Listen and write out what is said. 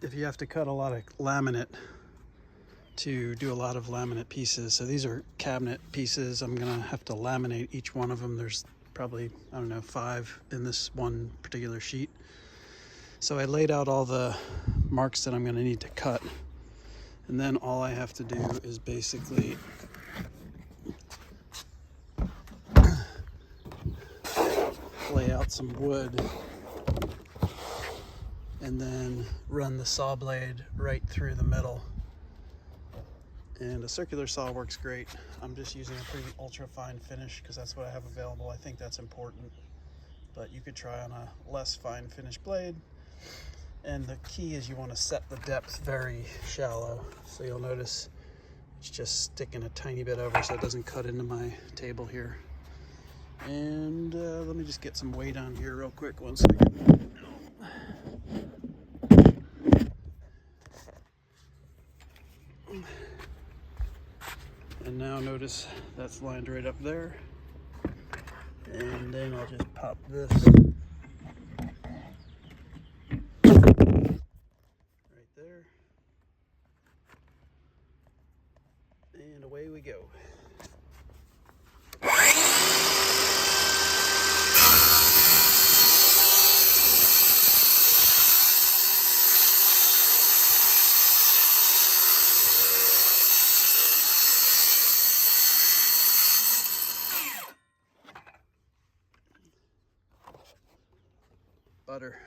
if you have to cut a lot of laminate to do a lot of laminate pieces. So these are cabinet pieces. I'm gonna have to laminate each one of them. There's probably, I don't know, 5 in this one particular sheet. So I laid out all the marks that I'm gonna need to cut. And then all I have to do is basically lay out some wood and then run the saw blade right through the middle. And a circular saw works great. I'm just using a pretty ultra fine finish because that's what I have available. I think that's important, but you could try on a less fine finish blade. And the key is you want to set the depth very shallow. So you'll notice it's just sticking a tiny bit over so it doesn't cut into my table here. And let me just get some weight on here real quick, 1 second. And now notice that's lined right up there. And then I'll just pop this right there. And away we go. Butter.